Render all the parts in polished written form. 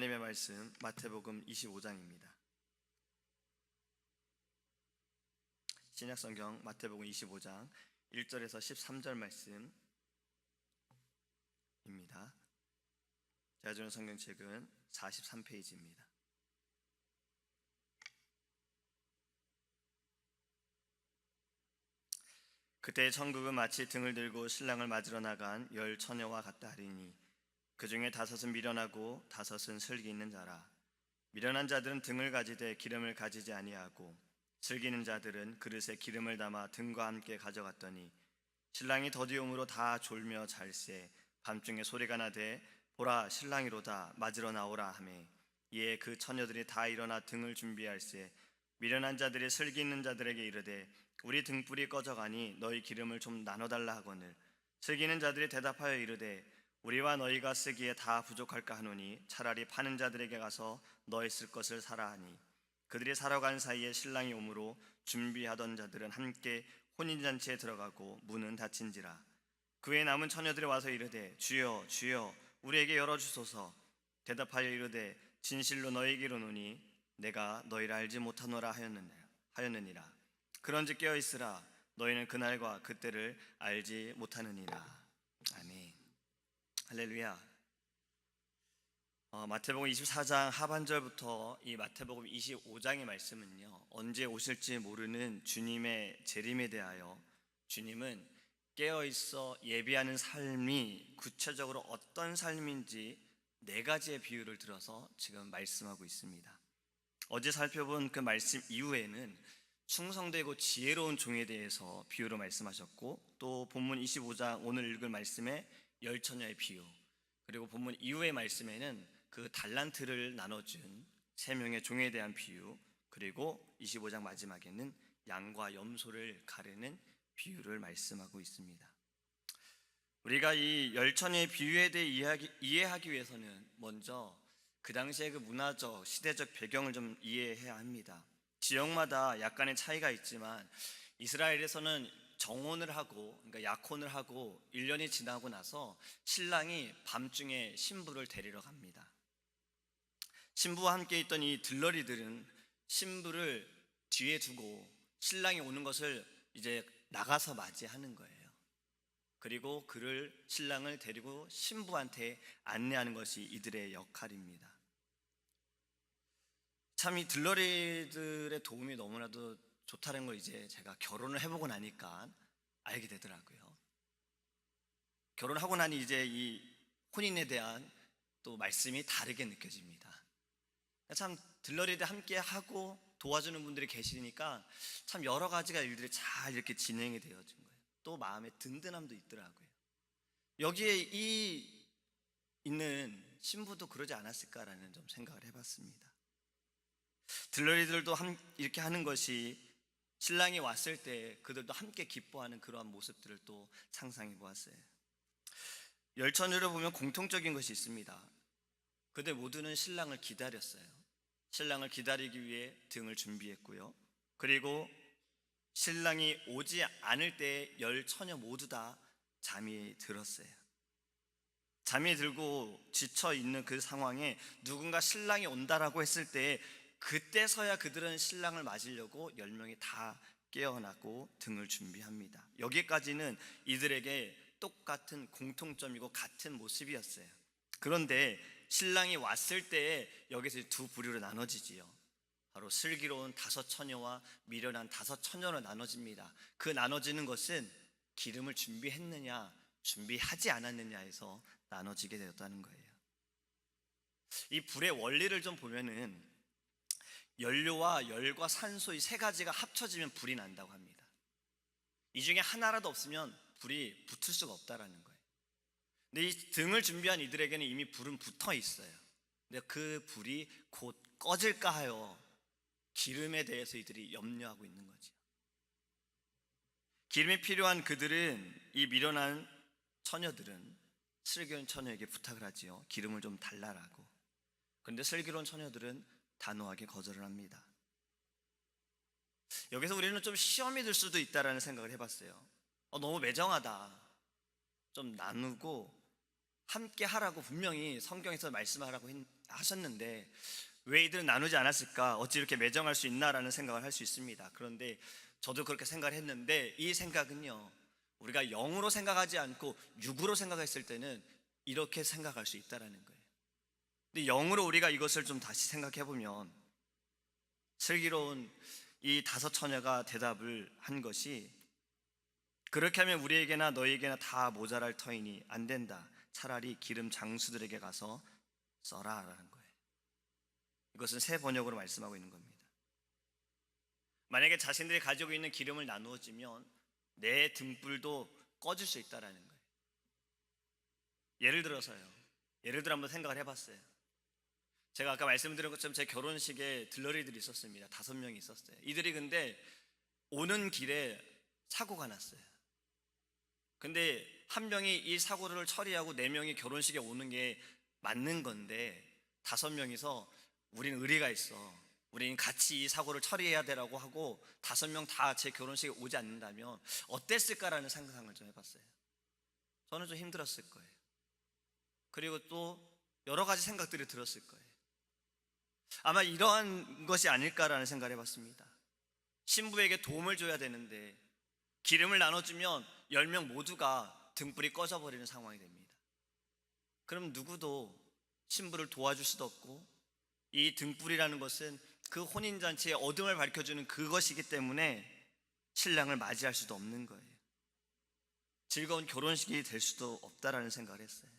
하나님의 말씀 마태복음 25장입니다. 신약성경 마태복음 25장 1절에서 13절 말씀입니다. 제가 주는 성경책은 43페이지입니다. 그때 천국은 마치 등을 들고 신랑을 맞으러 나간 10 처녀와 같다 하리니 그 중에 5은 미련하고 5은 슬기 있는 자라. 미련한 자들은 등을 가지되 기름을 가지지 아니하고 슬기 있는 자들은 그릇에 기름을 담아 등과 함께 가져갔더니 신랑이 더디움으로 다 졸며 잘세 밤중에 소리가 나되 보라 신랑이로다 맞으러 나오라 하매 이에 그 처녀들이 다 일어나 등을 준비할세 미련한 자들이 슬기 있는 자들에게 이르되 우리 등불이 꺼져가니 너희 기름을 좀 나눠달라 하거늘 슬기 있는 자들이 대답하여 이르되 우리와 너희가 쓰기에 다 부족할까 하노니 차라리 파는 자들에게 가서 너희 쓸 것을 사라 하니 그들이 사러 간 사이에 신랑이 오므로 준비하던 자들은 함께 혼인잔치에 들어가고 문은 닫힌지라. 그 외에 남은 처녀들이 와서 이르되 주여 주여 우리에게 열어주소서. 대답하여 이르되 진실로 너희에게 이르노니 내가 너희를 알지 못하노라 하였느니라. 그런즉 깨어있으라. 너희는 그날과 그때를 알지 못하느니라. 아멘. 할렐루야. 마태복음 24장 하반절부터 이 마태복음 25장의 말씀은요, 언제 오실지 모르는 주님의 재림에 대하여 주님은 깨어있어 예비하는 삶이 구체적으로 어떤 삶인지 4가지의 비유를 들어서 지금 말씀하고 있습니다. 어제 살펴본 그 말씀 이후에는 충성되고 지혜로운 종에 대해서 비유로 말씀하셨고, 또 본문 25장 오늘 읽을 말씀에 10 처녀의 비유, 그리고 본문 이후의 말씀에는 그 달란트를 나눠준 3명의 종에 대한 비유, 그리고 25장 마지막에는 양과 염소를 가르는 비유를 말씀하고 있습니다. 우리가 이 10 처녀의 비유에 대해 이해하기 위해서는 먼저 그 당시의 그 문화적, 시대적 배경을 좀 이해해야 합니다. 지역마다 약간의 차이가 있지만 이스라엘에서는 정혼을 하고, 그러니까 약혼을 하고 1년이 지나고 나서 신랑이 밤중에 신부를 데리러 갑니다. 신부와 함께 있던 이 들러리들은 신부를 뒤에 두고 신랑이 오는 것을 이제 나가서 맞이하는 거예요. 그리고 신랑을 데리고 신부한테 안내하는 것이 이들의 역할입니다. 참 이 들러리들의 도움이 너무나도 좋다는 걸 이제 제가 결혼을 해보고 나니까 알게 되더라고요. 결혼하고 나니 이제 이 혼인에 대한 또 말씀이 다르게 느껴집니다. 참 들러리들 함께 하고 도와주는 분들이 계시니까 참 여러 가지가 일들이 잘 이렇게 진행이 되어진 거예요. 또 마음의 든든함도 있더라고요. 여기에 있는 신부도 그러지 않았을까라는 좀 생각을 해봤습니다. 들러리들도 이렇게 하는 것이 신랑이 왔을 때 그들도 함께 기뻐하는 그러한 모습들을 또 상상해 보았어요. 10 처녀를 보면 공통적인 것이 있습니다. 그들 모두는 신랑을 기다렸어요. 신랑을 기다리기 위해 등을 준비했고요. 그리고 신랑이 오지 않을 때 10 처녀 모두 다 잠이 들었어요. 잠이 들고 지쳐 있는 그 상황에 누군가 신랑이 온다라고 했을 때 그때서야 그들은 신랑을 맞으려고 10명이 다 깨어나고 등을 준비합니다. 여기까지는 이들에게 똑같은 공통점이고 같은 모습이었어요. 그런데 신랑이 왔을 때에 여기서 두 부류로 나눠지지요. 바로 슬기로운 5 처녀와 미련한 5 처녀로 나눠집니다. 그 나눠지는 것은 기름을 준비했느냐 준비하지 않았느냐에서 나눠지게 되었다는 거예요. 이 불의 원리를 좀 보면은 연료와 열과 산소 이 3가지가 합쳐지면 불이 난다고 합니다. 이 중에 하나라도 없으면 불이 붙을 수가 없다라는 거예요. 근데 이 등을 준비한 이들에게는 이미 불은 붙어 있어요. 근데 그 불이 곧 꺼질까 하여 기름에 대해서 이들이 염려하고 있는 거죠. 기름이 필요한 그들은, 이 미련한 처녀들은 슬기로운 처녀에게 부탁을 하지요. 기름을 좀 달라라고. 그런데 슬기로운 처녀들은 단호하게 거절을 합니다. 여기서 우리는 좀 시험이 들 수도 있다라는 생각을 해봤어요. 너무 매정하다. 좀 나누고 함께 하라고 분명히 성경에서 말씀하라고 하셨는데 왜 이들은 나누지 않았을까? 어찌 이렇게 매정할 수 있나라는 생각을 할 수 있습니다. 그런데 저도 그렇게 생각을 했는데 이 생각은요, 우리가 영으로 생각하지 않고 육으로 생각했을 때는 이렇게 생각할 수 있다라는 거예요. 근데 영으로 우리가 이것을 좀 다시 생각해 보면 슬기로운 이 다섯 처녀가 대답을 한 것이, 그렇게 하면 우리에게나 너희에게나 다 모자랄 터이니 안 된다. 차라리 기름 장수들에게 가서 써라라는 거예요. 이것은 새 번역으로 말씀하고 있는 겁니다. 만약에 자신들이 가지고 있는 기름을 나누어지면 내 등불도 꺼질 수 있다라는 거예요. 예를 들어 한번 생각을 해봤어요. 제가 아까 말씀드린 것처럼 제 결혼식에 들러리들이 있었습니다. 5명이 있었어요. 이들이 근데 오는 길에 사고가 났어요. 근데 한 명이 이 사고를 처리하고 4명이 결혼식에 오는 게 맞는 건데 5명이서 우리는 의리가 있어, 우리는 같이 이 사고를 처리해야 되라고 하고 5명 다 제 결혼식에 오지 않는다면 어땠을까라는 상상을 좀 해봤어요. 저는 좀 힘들었을 거예요. 그리고 또 여러 가지 생각들이 들었을 거예요. 아마 이러한 것이 아닐까라는 생각을 해봤습니다. 신부에게 도움을 줘야 되는데 기름을 나눠주면 10명 모두가 등불이 꺼져버리는 상황이 됩니다. 그럼 누구도 신부를 도와줄 수도 없고, 이 등불이라는 것은 그 혼인잔치의 어둠을 밝혀주는 그것이기 때문에 신랑을 맞이할 수도 없는 거예요. 즐거운 결혼식이 될 수도 없다라는 생각을 했어요.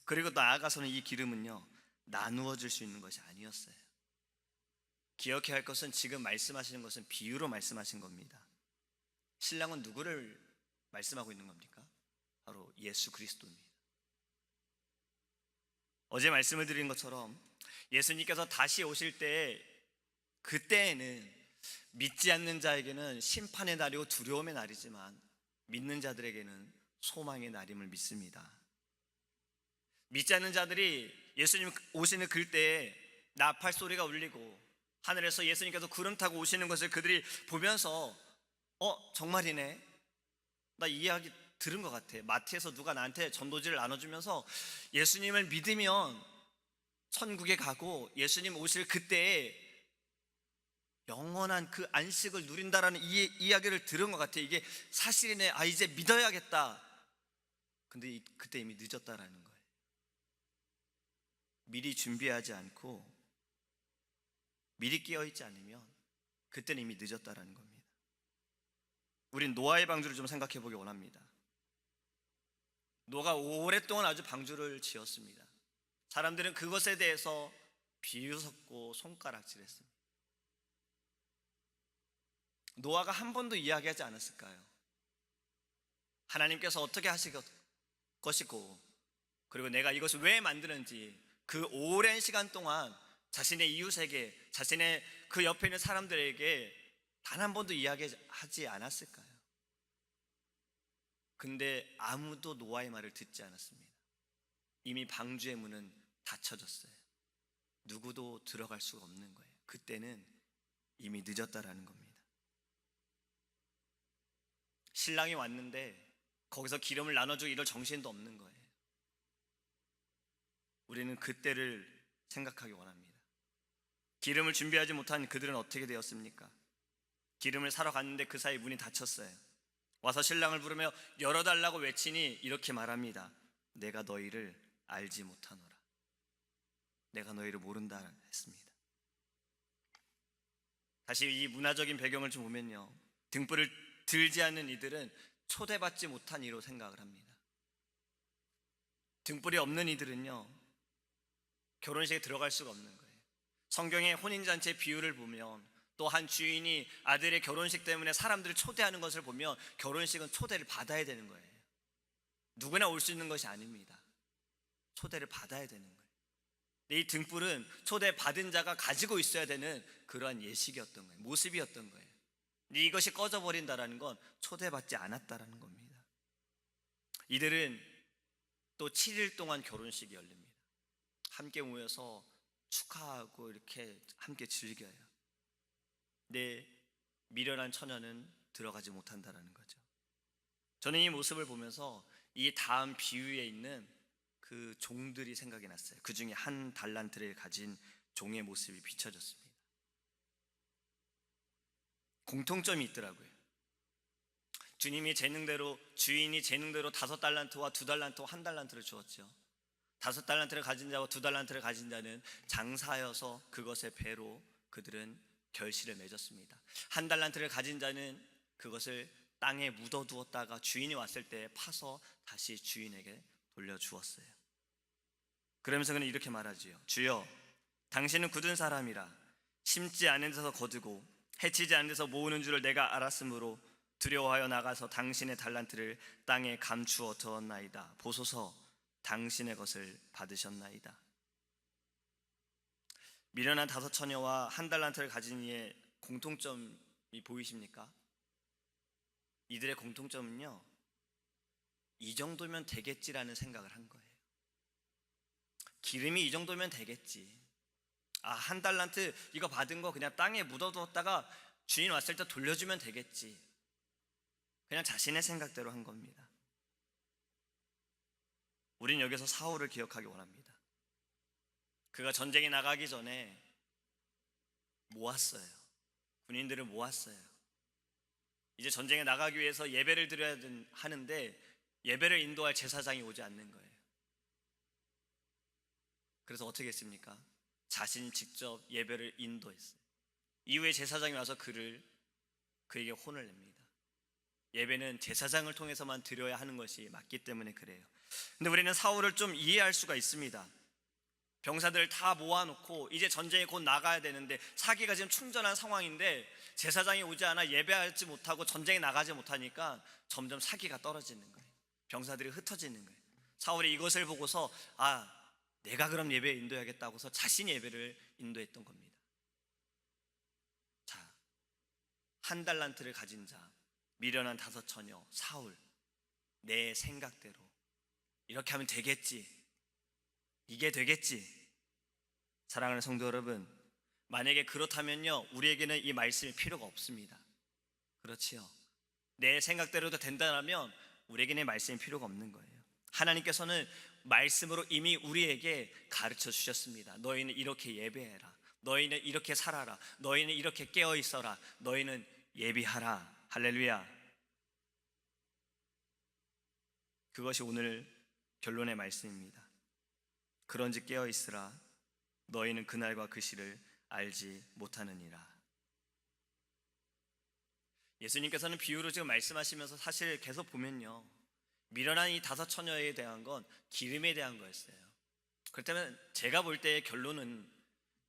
그리고 나아가서는 이 기름은요, 나누어질 수 있는 것이 아니었어요. 기억해야 할 것은 지금 말씀하시는 것은 비유로 말씀하신 겁니다. 신랑은 누구를 말씀하고 있는 겁니까? 바로 예수 그리스도입니다. 어제 말씀을 드린 것처럼 예수님께서 다시 오실 때, 그때에는 믿지 않는 자에게는 심판의 날이고 두려움의 날이지만 믿는 자들에게는 소망의 날임을 믿습니다. 믿지 않는 자들이 예수님 오시는 그때에 나팔 소리가 울리고 하늘에서 예수님께서 구름 타고 오시는 것을 그들이 보면서 정말이네, 나 이 이야기 들은 것 같아. 마트에서 누가 나한테 전도지를 나눠주면서 예수님을 믿으면 천국에 가고 예수님 오실 그때에 영원한 그 안식을 누린다라는 이 이야기를 들은 것 같아. 이게 사실이네. 이제 믿어야겠다. 근데 그때 이미 늦었다라는 거예요. 미리 준비하지 않고 미리 깨어있지 않으면 그때는 이미 늦었다라는 겁니다. 우린 노아의 방주를 좀 생각해 보기 원합니다. 노아가 오랫동안 아주 방주를 지었습니다. 사람들은 그것에 대해서 비웃었고 손가락질했습니다. 노아가 한 번도 이야기하지 않았을까요? 하나님께서 어떻게 하실 것이고, 그리고 내가 이것을 왜 만드는지 그 오랜 시간 동안 자신의 이웃에게, 자신의 그 옆에 있는 사람들에게 단 한 번도 이야기하지 않았을까요? 근데 아무도 노아의 말을 듣지 않았습니다. 이미 방주의 문은 닫혀졌어요. 누구도 들어갈 수가 없는 거예요. 그때는 이미 늦었다라는 겁니다. 신랑이 왔는데 거기서 기름을 나눠주고 이럴 정신도 없는 거예요. 우리는 그때를 생각하기 원합니다. 기름을 준비하지 못한 그들은 어떻게 되었습니까? 기름을 사러 갔는데 그 사이 문이 닫혔어요. 와서 신랑을 부르며 열어달라고 외치니 이렇게 말합니다. 내가 너희를 알지 못하노라. 내가 너희를 모른다 했습니다. 다시 이 문화적인 배경을 좀 보면요, 등불을 들지 않는 이들은 초대받지 못한 이로 생각을 합니다. 등불이 없는 이들은요, 결혼식에 들어갈 수가 없는 거예요. 성경의 혼인잔치의 비유를 보면, 또 한 주인이 아들의 결혼식 때문에 사람들을 초대하는 것을 보면 결혼식은 초대를 받아야 되는 거예요. 누구나 올 수 있는 것이 아닙니다. 초대를 받아야 되는 거예요. 이 등불은 초대받은 자가 가지고 있어야 되는 그러한 예식이었던 거예요. 모습이었던 거예요. 이것이 꺼져버린다는 건 초대받지 않았다는 겁니다. 이들은 또 7일 동안 결혼식이 열립니다. 함께 모여서 축하하고 이렇게 함께 즐겨요. 내 미련한 처녀는 들어가지 못한다는 거죠. 저는 이 모습을 보면서 이 다음 비유에 있는 그 종들이 생각이 났어요. 그 중에 한 달란트를 가진 종의 모습이 비춰졌습니다. 공통점이 있더라고요. 주인이 재능대로 5달란트와 2달란트와 1달란트를 주었죠. 5달란트를 가진 자와 2달란트를 가진 자는 장사하여서 그것의 배로 그들은 결실을 맺었습니다. 1달란트를 가진 자는 그것을 땅에 묻어두었다가 주인이 왔을 때 파서 다시 주인에게 돌려주었어요. 그러면서 그는 이렇게 말하지요. 주여, 당신은 굳은 사람이라 심지 않은 데서 거두고 해치지 않은 데서 모으는 줄을 내가 알았으므로 두려워하여 나가서 당신의 달란트를 땅에 감추어 두었나이다. 보소서, 당신의 것을 받으셨나이다. 미련한 5 처녀와 1달란트를 가진 이의 공통점이 보이십니까? 이들의 공통점은요, 이 정도면 되겠지라는 생각을 한 거예요. 기름이 이 정도면 되겠지. 1달란트 이거 받은 거 그냥 땅에 묻어두었다가 주인 왔을 때 돌려주면 되겠지. 그냥 자신의 생각대로 한 겁니다. 우린 여기서 사울을 기억하기 원합니다. 그가 전쟁에 나가기 전에 모았어요. 군인들을 모았어요. 이제 전쟁에 나가기 위해서 예배를 드려야 하는데 예배를 인도할 제사장이 오지 않는 거예요. 그래서 어떻게 했습니까? 자신이 직접 예배를 인도했어요. 이후에 제사장이 와서 그에게 혼을 냅니다. 예배는 제사장을 통해서만 드려야 하는 것이 맞기 때문에 그래요. 근데 우리는 사울을 좀 이해할 수가 있습니다. 병사들을 다 모아놓고 이제 전쟁에 곧 나가야 되는데 사기가 지금 충전한 상황인데 제사장이 오지 않아 예배하지 못하고 전쟁에 나가지 못하니까 점점 사기가 떨어지는 거예요. 병사들이 흩어지는 거예요. 사울이 이것을 보고서 내가 그럼 예배 인도해야겠다고서 자신이 예배를 인도했던 겁니다. 자, 1달란트를 가진 자, 미련한 5 처녀, 사울. 내 생각대로 이렇게 하면 되겠지, 이게 되겠지. 사랑하는 성도 여러분, 만약에 그렇다면요, 우리에게는 이 말씀이 필요가 없습니다. 그렇지요? 내 생각대로도 된다면 우리에게는 이 말씀이 필요가 없는 거예요. 하나님께서는 말씀으로 이미 우리에게 가르쳐 주셨습니다. 너희는 이렇게 예배해라, 너희는 이렇게 살아라, 너희는 이렇게 깨어 있어라, 너희는 예비하라. 할렐루야. 그것이 오늘 결론의 말씀입니다. 그런즉 깨어 있으라, 너희는 그날과 그 시를 알지 못하느니라. 예수님께서는 비유로 지금 말씀하시면서 사실 계속 보면요, 미련한 이 5 처녀에 대한 건 기름에 대한 거였어요. 그렇다면 제가 볼 때의 결론은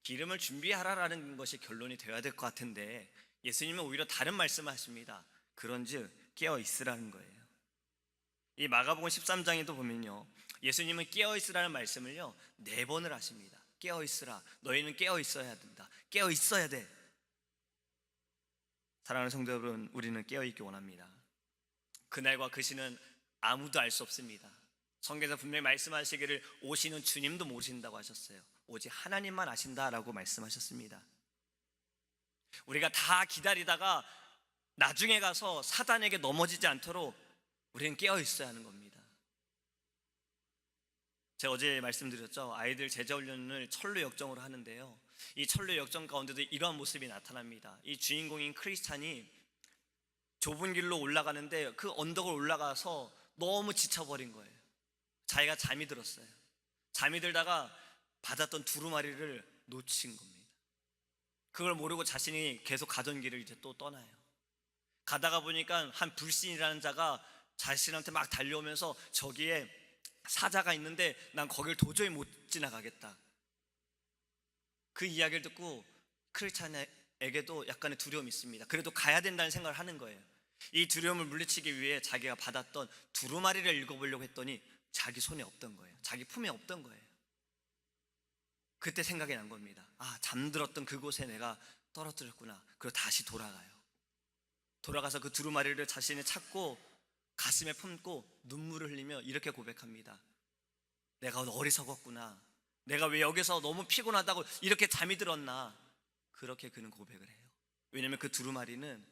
기름을 준비하라라는 것이 결론이 되어야 될 것 같은데 예수님은 오히려 다른 말씀을 하십니다. 그런즉 깨어 있으라는 거예요. 이 마가복음 13장에도 보면요, 예수님은 깨어 있으라는 말씀을요 4번을 하십니다. 깨어 있으라, 너희는 깨어 있어야 된다, 깨어 있어야 돼. 사랑하는 성도 여러분, 우리는 깨어 있기 원합니다. 그날과 그 시는 아무도 알 수 없습니다. 성경에서 분명히 말씀하시기를 오시는 주님도 모르신다고 하셨어요. 오직 하나님만 아신다라고 말씀하셨습니다. 우리가 다 기다리다가 나중에 가서 사단에게 넘어지지 않도록 우리는 깨어 있어야 하는 겁니다. 제가 어제 말씀드렸죠. 아이들 제자훈련을 철로 역정으로 하는데요, 이 철로 역정 가운데도 이러한 모습이 나타납니다. 이 주인공인 크리스찬이 좁은 길로 올라가는데 그 언덕을 올라가서 너무 지쳐버린 거예요. 자기가 잠이 들었어요. 잠이 들다가 받았던 두루마리를 놓친 겁니다. 그걸 모르고 자신이 계속 가던 길을 이제 또 떠나요. 가다가 보니까 한 불신이라는 자가 자신한테 막 달려오면서 저기에 사자가 있는데 난 거길 도저히 못 지나가겠다. 그 이야기를 듣고 크리스찬에게도 약간의 두려움이 있습니다. 그래도 가야 된다는 생각을 하는 거예요. 이 두려움을 물리치기 위해 자기가 받았던 두루마리를 읽어보려고 했더니 자기 손에 없던 거예요. 자기 품에 없던 거예요. 그때 생각이 난 겁니다. 잠들었던 그곳에 내가 떨어뜨렸구나. 그리고 다시 돌아가요. 돌아가서 그 두루마리를 자신이 찾고 가슴에 품고 눈물을 흘리며 이렇게 고백합니다. 내가 어리석었구나. 내가 왜 여기서 너무 피곤하다고 이렇게 잠이 들었나. 그렇게 그는 고백을 해요. 왜냐하면 그 두루마리는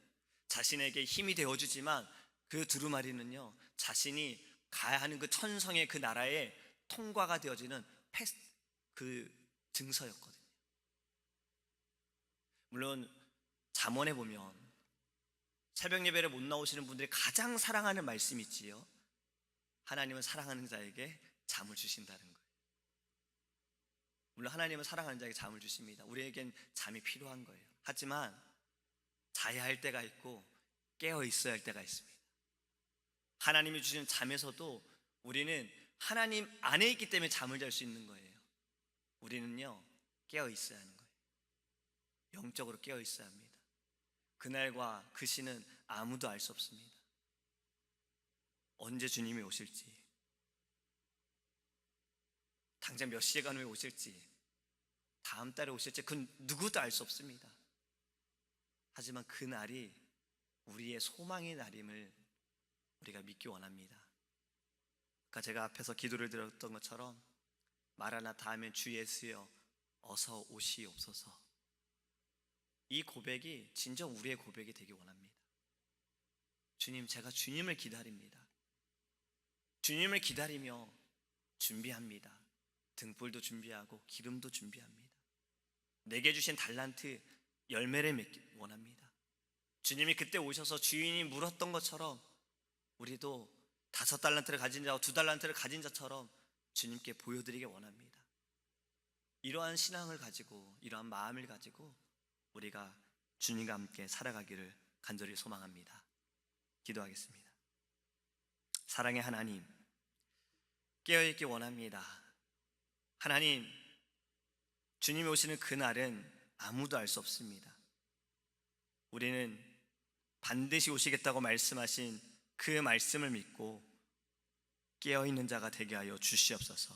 자신에게 힘이 되어주지만 그 두루마리는요, 자신이 가야 하는 그 천성의 그 나라에 통과가 되어지는 그 증서였거든요. 물론 잠언에 보면 새벽 예배를 못 나오시는 분들이 가장 사랑하는 말씀이 있지요. 하나님은 사랑하는 자에게 잠을 주신다는 거예요. 물론 하나님은 사랑하는 자에게 잠을 주십니다. 우리에겐 잠이 필요한 거예요. 하지만 자야 할 때가 있고 깨어 있어야 할 때가 있습니다. 하나님이 주신 잠에서도 우리는 하나님 안에 있기 때문에 잠을 잘 수 있는 거예요. 우리는요, 깨어 있어야 하는 거예요. 영적으로 깨어 있어야 합니다. 그날과 그 시는 아무도 알 수 없습니다. 언제 주님이 오실지, 당장 몇 시간 후에 오실지, 다음 달에 오실지, 그건 누구도 알 수 없습니다. 하지만 그 날이 우리의 소망의 날임을 우리가 믿기 원합니다. 아까 제가 앞에서 기도를 드렸던 것처럼 마라나타 하면 주 예수여 어서 오시옵소서. 이 고백이 진정 우리의 고백이 되기 원합니다. 주님, 제가 주님을 기다립니다. 주님을 기다리며 준비합니다. 등불도 준비하고 기름도 준비합니다. 내게 주신 달란트 열매를 맺기 원합니다. 주님이 그때 오셔서 주인이 물었던 것처럼 우리도 5달란트를 가진 자와 2달란트를 가진 자처럼 주님께 보여드리기 원합니다. 이러한 신앙을 가지고, 이러한 마음을 가지고 우리가 주님과 함께 살아가기를 간절히 소망합니다. 기도하겠습니다. 사랑의 하나님, 깨어있기 원합니다. 하나님, 주님이 오시는 그날은 아무도 알 수 없습니다. 우리는 반드시 오시겠다고 말씀하신 그 말씀을 믿고 깨어있는 자가 되게 하여 주시옵소서.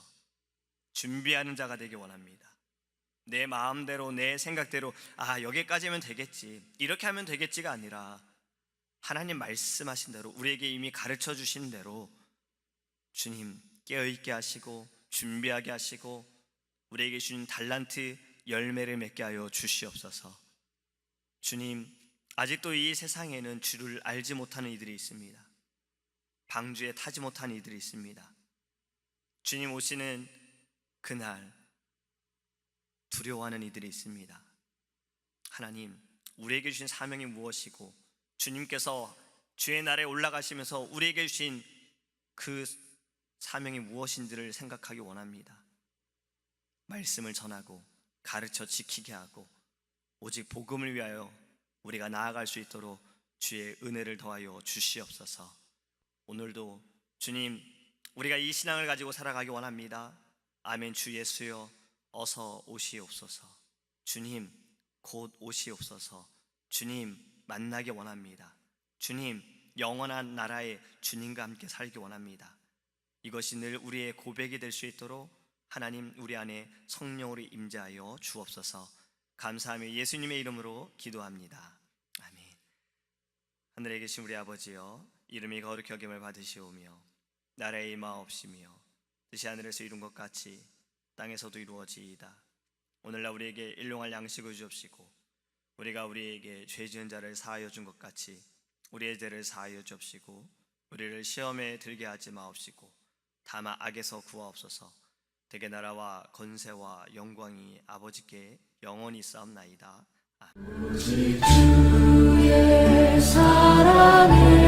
준비하는 자가 되기 원합니다. 내 마음대로, 내 생각대로 여기까지면 되겠지, 이렇게 하면 되겠지가 아니라 하나님 말씀하신 대로, 우리에게 이미 가르쳐 주신 대로 주님 깨어있게 하시고 준비하게 하시고 우리에게 주신 달란트 열매를 맺게 하여 주시옵소서. 주님, 아직도 이 세상에는 주를 알지 못하는 이들이 있습니다. 방주에 타지 못하는 이들이 있습니다. 주님 오시는 그날 두려워하는 이들이 있습니다. 하나님, 우리에게 주신 사명이 무엇이고 주님께서 주의 날에 올라가시면서 우리에게 주신 그 사명이 무엇인지를 생각하기 원합니다. 말씀을 전하고 가르쳐 지키게 하고 오직 복음을 위하여 우리가 나아갈 수 있도록 주의 은혜를 더하여 주시옵소서. 오늘도 주님, 우리가 이 신앙을 가지고 살아가기 원합니다. 아멘. 주 예수여 어서 오시옵소서. 주님 곧 오시옵소서. 주님 만나기 원합니다. 주님, 영원한 나라에 주님과 함께 살기 원합니다. 이것이 늘 우리의 고백이 될 수 있도록 하나님 우리 안에 성령으로 임재하여 주옵소서. 감사하며 예수님의 이름으로 기도합니다. 아멘. 하늘에 계신 우리 아버지여, 이름이 거룩히 여김을 받으시오며 나라의 임하옵시며 뜻이 하늘에서 이룬 것 같이 땅에서도 이루어지이다. 오늘날 우리에게 일용할 양식을 주옵시고 우리가 우리에게 죄 지은 자를 사하여 준 것 같이 우리의 죄를 사하여 주옵시고 우리를 시험에 들게 하지 마옵시고 다만 악에서 구하옵소서. 대개 나라와 권세와 영광이 아버지께 영원히 있사옵나이다. 아멘. 오직 주의 사랑을